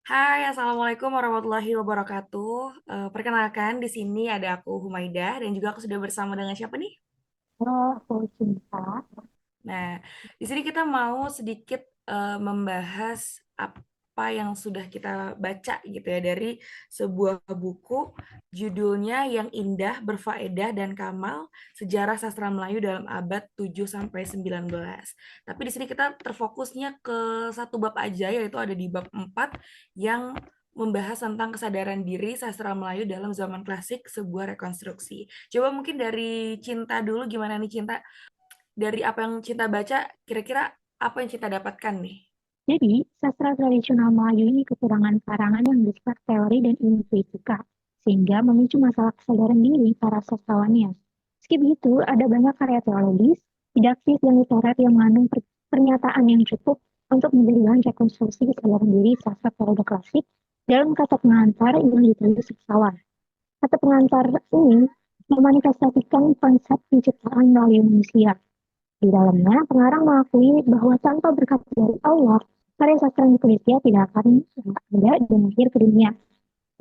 Hai, Assalamualaikum warahmatullahi wabarakatuh. Perkenalkan, di sini ada aku Humaidah dan juga aku sudah bersama dengan siapa nih? Oh, aku cinta. Nah, di sini kita mau sedikit membahas apa yang sudah kita baca gitu ya dari sebuah buku judulnya Yang Indah, Berfaedah dan Kamal, Sejarah Sastra Melayu dalam Abad 7 sampai 19. Tapi di sini kita terfokusnya ke satu bab aja yaitu ada di bab 4 yang membahas tentang kesadaran diri sastra Melayu dalam zaman klasik sebuah rekonstruksi. Coba mungkin dari Cinta dulu gimana nih Cinta? Dari apa yang Cinta baca, kira-kira apa yang Cinta dapatkan nih? Jadi, sastra tradisional Melayu ini kekurangan karangan yang bersifat teori dan ilmuistika, sehingga memicu masalah kesadaran diri para sastrawannya. Meski begitu, ada banyak karya teologis, didaktis, dan literat yang mengandung pernyataan yang cukup untuk menjadi bahan rekonstruksi kesadaran diri sastra periode klasik dalam kata pengantar yang ditulis sastrawan. Kata pengantar ini memanifestasikan konsep penciptaan melalui manusia. Di dalamnya, pengarang mengakui bahwa tanpa berkat dari Allah, karya sastra Indonesia tidak akan ada dan lahir ke dunia.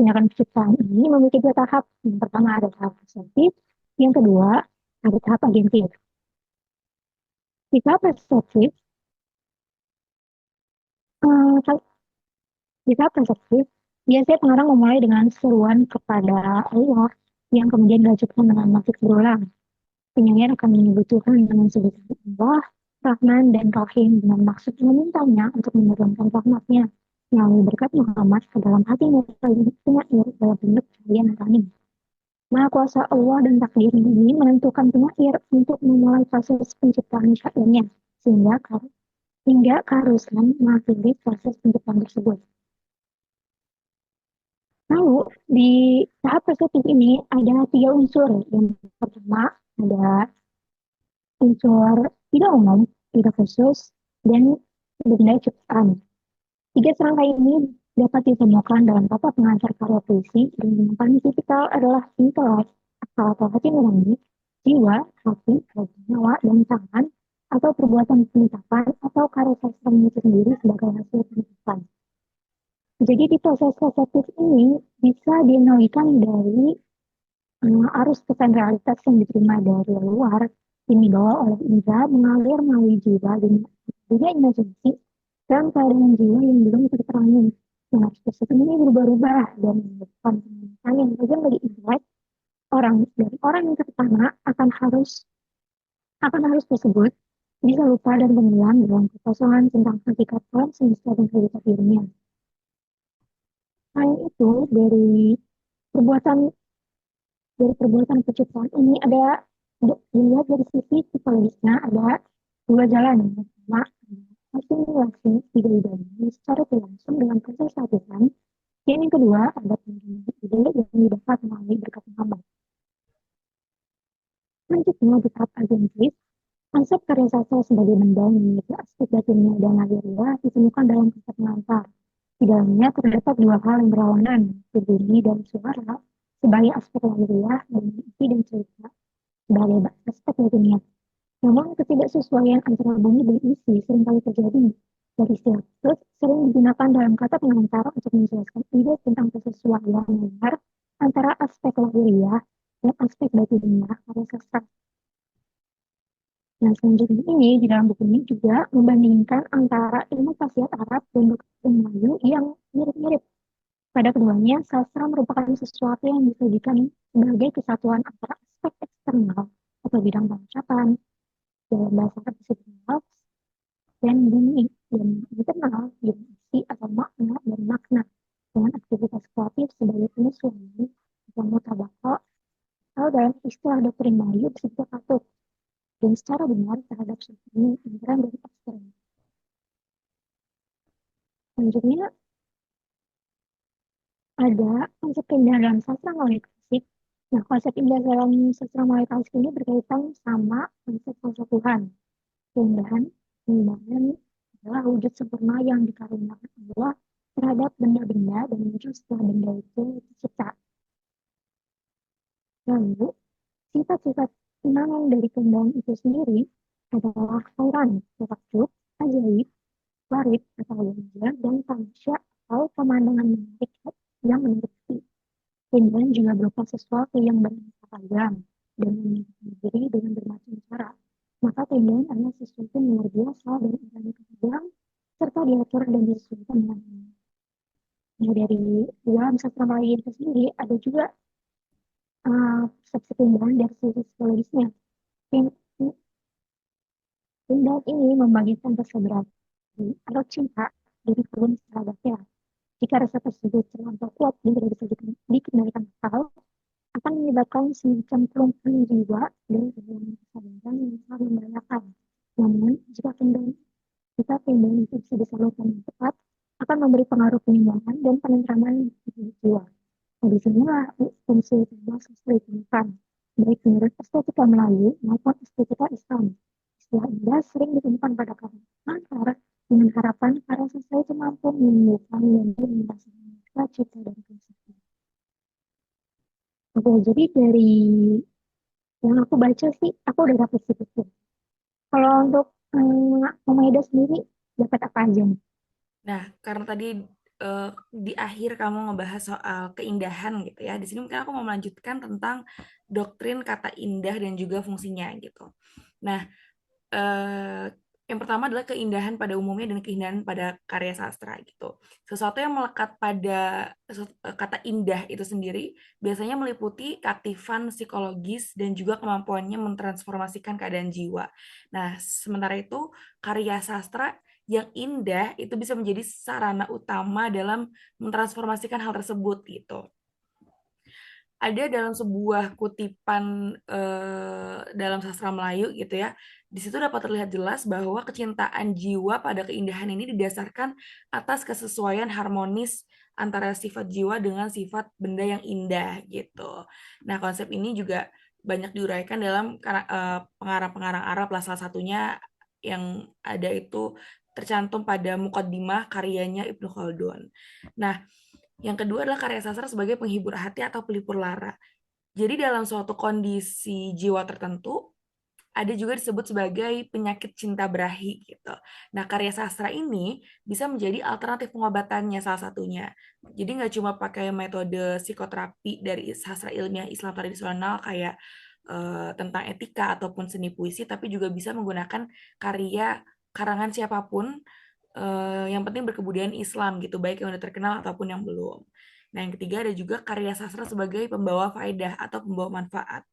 Tindakan penciptaan ini memiliki dua tahap. Yang pertama ada tahap perseptif, yang kedua ada tahap agentif. Di tahap perseptif, eh, di tahap perseptif, biasanya pengarang memulai dengan seruan kepada Allah yang kemudian dilanjutkan dengan motif berulang. Penyair akan menyebut Tuhan dengan sebutan Allah, Rahman, dan Rahim dengan maksud memintanya untuk menurunkan rahmatnya melalui berkat Muhammad ke dalam hati penyair dalam bentuk cahaya nurani. Maha kuasa Allah dan takdir ini menentukan penyair untuk memulai proses penciptaan syairnya sehingga hingga keharusan mengakhiri proses penciptaan tersebut. Lalu di tahap persepsi ini ada tiga unsur. Yang pertama ada unsur tidak umum, tidak khusus, dan benda ciptaan. Tiga serangkai ini dapat ditemukan dalam tata pengantar karya puisi dan yang paling tipikal adalah intelek, akal atau hati nurani, jiwa, hati, atau nyawa, dan tangan, atau perbuatan penetapan atau karya sastra itu sendiri sebagai hasil penetapan. Jadi di proses reseptif ini bisa dinilaikan dari arus pesan realitas yang diterima dari luar yang dibawa oleh indera mengalir melalui jiwa dan dunia imajinasi dalam keadaan jiwa yang belum terterangi. Nah, arus tersebut ini berubah-ubah dan menyebabkan penelitian yang bagian dari intelek orang yang terutama akan harus tersebut bisa lupa dan tenggelam dalam kekosongan tentang hakikat alam semesta dan hakikat dirinya. Selain itu, perbuatan perbuatan penciptaan ini ada dilihat dari sisi psikologisnya ada dua jalan. Yang pertama, asimilasi ide-ide secara tidak langsung dengan proses latihan. Dan yang kedua, ada penerimaan ide yang didapat melalui berkat Muhammad. Selanjutnya, di tahap agentis, konsep karya sastra sebagai benda yang memiliki aspek batinnya dan lahiriah ditemukan dalam konsep pengantar. Di dalamnya terdapat dua hal yang berlawanan, bunyi dan suara, sebagai aspek lahiriah dan isi dan cerita sebagai aspek batinnya. Namun ketidaksesuaian antara bunyi dan isi seringkali terjadi. Dari istilah tersebut sering digunakan dalam kata pengantar untuk menjelaskan ide tentang kesesuaian linear antara aspek lahiriah dan aspek batinnya karya sastra. Nah, selanjutnya ini di dalam buku ini juga membandingkan antara ilmu falsafat Arab dan buku Melayu yang mirip-mirip. Pada keduanya, sastra merupakan sesuatu yang disajikan sebagai kesatuan antara aspek eksternal atau bidang pengucapan dalam bahasa Arab disebut dan bumi dan internal dimensi atau makna dan makna dengan aktivitas kreatif sebagai penyesuaian atau mutabako atau dalam istilah doktrin Melayu disebut patut dan secara benar terhadap suatu intern dan ekstern. Selanjutnya ada konsep indah dalam sastra Melayu klasik. Nah, konsep indah dalam sastra Melayu klasik ini berkaitan sama konsep Tuhan. Keindahan, keindahan adalah wujud sempurna yang dikaruniakan Allah terhadap benda-benda dan muncul setelah benda itu tercipta. Lalu, sifat-sifat kenangan dari keindahan itu sendiri adalah khairan, takjub, ajaib, warid atau wajah, dan tamasya atau pemandangan menarik yang menarik. Keindahan juga berupa sesuatu yang beraneka ragam dan menyatakan diri dengan bermacam cara. Maka keindahan adalah sesuatu yang luar biasa dan beraneka ragam serta diatur dan disesuaikan dengan dunia. Nah, dari dalam sastra Melayu itu sendiri ada juga persepsi keindahan dari sisi psikologisnya. Keindahan ini membagikan rasa berarti atau cinta dari turun secara detail. Jika rasa tersebut terlampau kuat dan tidak bisa dikendalikan akal, akan menyebabkan semacam kelumpuhan jiwa dan kehilangan kesadaran yang sangat membahayakan. Namun, jika keindahan itu bisa disalurkan dengan tepat, akan memberi pengaruh penyembuhan dan penentraman di jiwa. Nah, disinilah fungsi utama sastra ditemukan, baik menurut estetika Melayu maupun estetika Islam. Istilah indah sering ditemukan pada karya pengantar dengan harapan para sastra itu mampu menyembuhkan dan merasakan cita dan filsafat. Oke, jadi dari yang aku baca sih, aku udah dapet sedikit. Kalau untuk Mama sendiri, dapat apa aja nih? Nah, karena tadi di akhir kamu ngebahas soal keindahan gitu ya. Di sini mungkin aku mau melanjutkan tentang doktrin kata indah dan juga fungsinya gitu. Nah, eh, yang pertama adalah keindahan pada umumnya dan keindahan pada karya sastra gitu. Sesuatu yang melekat pada kata indah itu sendiri biasanya meliputi keaktifan psikologis dan juga kemampuannya mentransformasikan keadaan jiwa. Nah, sementara itu karya sastra yang indah itu bisa menjadi sarana utama dalam mentransformasikan hal tersebut gitu. Ada dalam sebuah kutipan dalam sastra Melayu gitu ya. Di situ dapat terlihat jelas bahwa kecintaan jiwa pada keindahan ini didasarkan atas kesesuaian harmonis antara sifat jiwa dengan sifat benda yang indah gitu. Nah, konsep ini juga banyak diuraikan dalam pengarang-pengarang Arab lah, salah satunya yang ada itu tercantum pada Muqaddimah karyanya Ibnu Khaldun. Nah, yang kedua adalah karya sastra sebagai penghibur hati atau pelipur lara. Jadi dalam suatu kondisi jiwa tertentu, ada juga disebut sebagai penyakit cinta berahi gitu. Nah, karya sastra ini bisa menjadi alternatif pengobatannya salah satunya. Jadi nggak cuma pakai metode psikoterapi dari sastra ilmiah Islam tradisional kayak tentang etika ataupun seni puisi, tapi juga bisa menggunakan karya karangan siapapun yang penting berkebudayaan Islam gitu, baik yang udah terkenal ataupun yang belum. Nah, yang ketiga ada juga karya sastra sebagai pembawa faedah atau pembawa manfaat.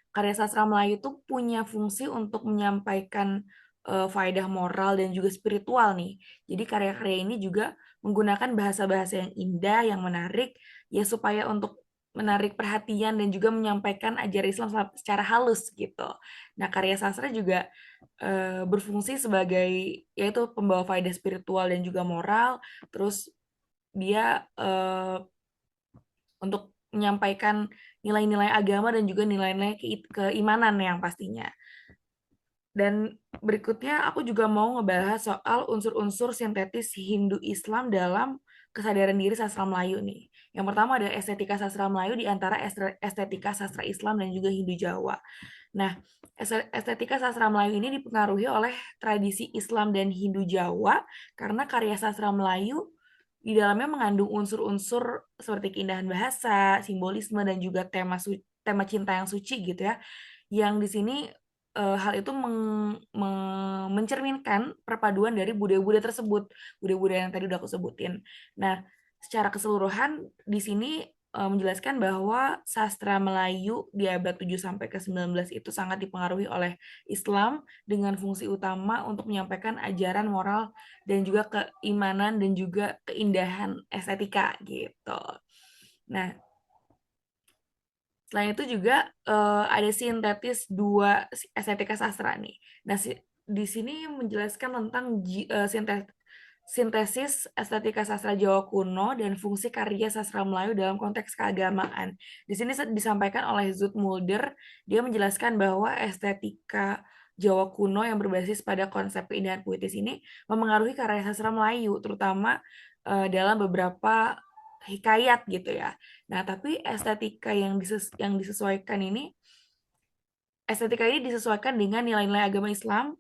Karya sastra Melayu itu punya fungsi untuk menyampaikan faedah moral dan juga spiritual nih. Jadi karya-karya ini juga menggunakan bahasa-bahasa yang indah, yang menarik, ya supaya untuk menarik perhatian dan juga menyampaikan ajaran Islam secara halus gitu. Nah, karya sastra juga berfungsi sebagai yaitu pembawa faedah spiritual dan juga moral. Terus dia untuk menyampaikan nilai-nilai agama dan juga nilai-nilai keimanan yang pastinya. Dan berikutnya aku juga mau ngebahas soal unsur-unsur sintetis Hindu-Islam dalam kesadaran diri sastra Melayu nih. Yang pertama ada estetika sastra Melayu di antara estetika sastra Islam dan juga Hindu Jawa. Nah, estetika sastra Melayu ini dipengaruhi oleh tradisi Islam dan Hindu Jawa karena karya sastra Melayu di dalamnya mengandung unsur-unsur seperti keindahan bahasa, simbolisme, dan juga tema cinta yang suci gitu ya. Yang di sini hal itu mencerminkan perpaduan dari budaya-budaya tersebut, budaya-budaya yang tadi udah aku sebutin. Nah, secara keseluruhan di sini menjelaskan bahwa sastra Melayu di abad 7 sampai ke 19 itu sangat dipengaruhi oleh Islam dengan fungsi utama untuk menyampaikan ajaran moral dan juga keimanan dan juga keindahan estetika gitu. Nah, selain itu juga ada sintetis dua estetika sastra nih. Nah, di sini menjelaskan tentang sintesis estetika sastra Jawa kuno dan fungsi karya sastra Melayu dalam konteks keagamaan. Di sini disampaikan oleh Zoetmulder, dia menjelaskan bahwa estetika Jawa kuno yang berbasis pada konsep keindahan puitis ini memengaruhi karya sastra Melayu, terutama dalam beberapa hikayat gitu ya. Nah, tapi yang disesuaikan ini, estetika ini disesuaikan dengan nilai-nilai agama Islam,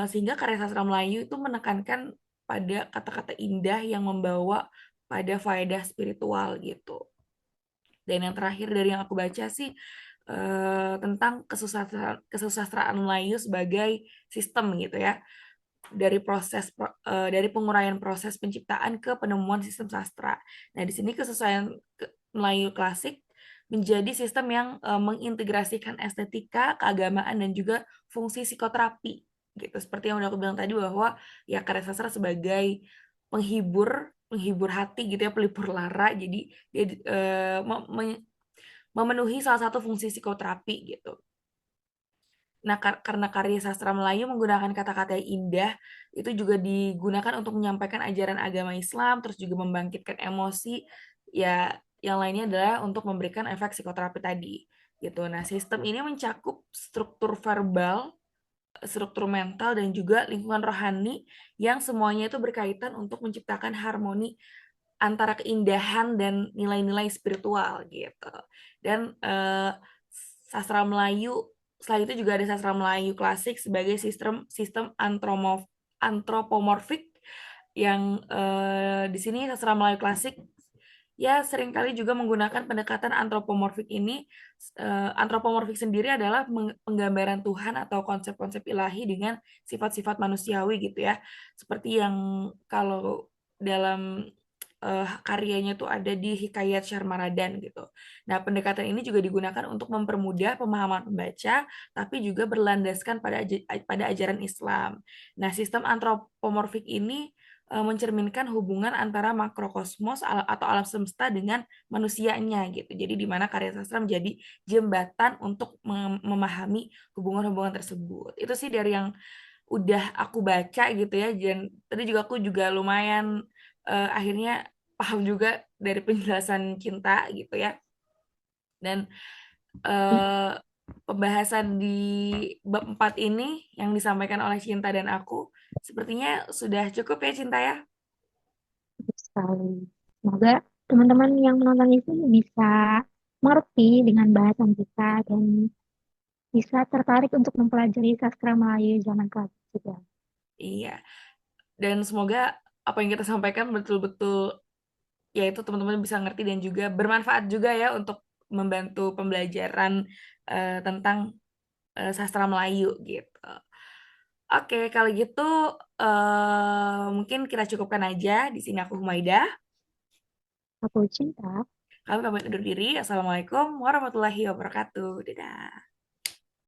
sehingga karya sastra Melayu itu menekankan pada kata-kata indah yang membawa pada faedah spiritual gitu. Dan yang terakhir dari yang aku baca sih tentang kesusastraan Melayu sebagai sistem gitu ya, dari dari penguraian proses penciptaan ke penemuan sistem sastra. Nah, di sini Melayu klasik menjadi sistem yang mengintegrasikan estetika, keagamaan dan juga fungsi psikoterapi gitu. Seperti yang udah aku bilang tadi bahwa ya karya sastra sebagai penghibur hati gitu ya, pelipur lara. Jadi dia memenuhi salah satu fungsi psikoterapi gitu. Nah, karena karya sastra Melayu menggunakan kata-kata yang indah, itu juga digunakan untuk menyampaikan ajaran agama Islam, terus juga membangkitkan emosi. Ya, yang lainnya adalah untuk memberikan efek psikoterapi tadi. Gitu. Nah, sistem ini mencakup struktur verbal, struktur mental, dan juga lingkungan rohani yang semuanya itu berkaitan untuk menciptakan harmoni antara keindahan dan nilai-nilai spiritual gitu. Dan sastra Melayu, selain itu juga ada sastra Melayu klasik sebagai sistem sistem antropomorfik yang di sini sastra Melayu klasik ya seringkali juga menggunakan pendekatan antropomorfik ini. Antropomorfik sendiri adalah penggambaran Tuhan atau konsep-konsep ilahi dengan sifat-sifat manusiawi gitu ya. Seperti yang kalau dalam karyanya tuh ada di Hikayat Syarmaradan gitu. Nah, pendekatan ini juga digunakan untuk mempermudah pemahaman pembaca, tapi juga berlandaskan pada ajaran Islam. Nah, sistem antropomorfik ini mencerminkan hubungan antara makrokosmos atau alam semesta dengan manusianya gitu. Jadi di mana karya sastra menjadi jembatan untuk memahami hubungan-hubungan tersebut. Itu sih dari yang udah aku baca gitu ya. Dan tadi juga aku juga lumayan akhirnya paham juga dari penjelasan Cinta gitu ya. Dan eh, pembahasan di bab 4 ini yang disampaikan oleh Cinta dan aku sepertinya sudah cukup ya Cinta ya. Betul sekali. Semoga teman-teman yang menonton itu bisa mengerti dengan bahasan kita dan bisa tertarik untuk mempelajari sastra Melayu zaman klasik juga. Iya. Dan semoga apa yang kita sampaikan betul-betul yaitu teman-teman bisa ngerti dan juga bermanfaat juga ya untuk membantu pembelajaran tentang sastra Melayu gitu. Oke, kalau gitu mungkin kita cukupkan aja. Di sini aku Humaida. Aku cinta. Kami pamit undur diri. Assalamualaikum warahmatullahi wabarakatuh. Dadah.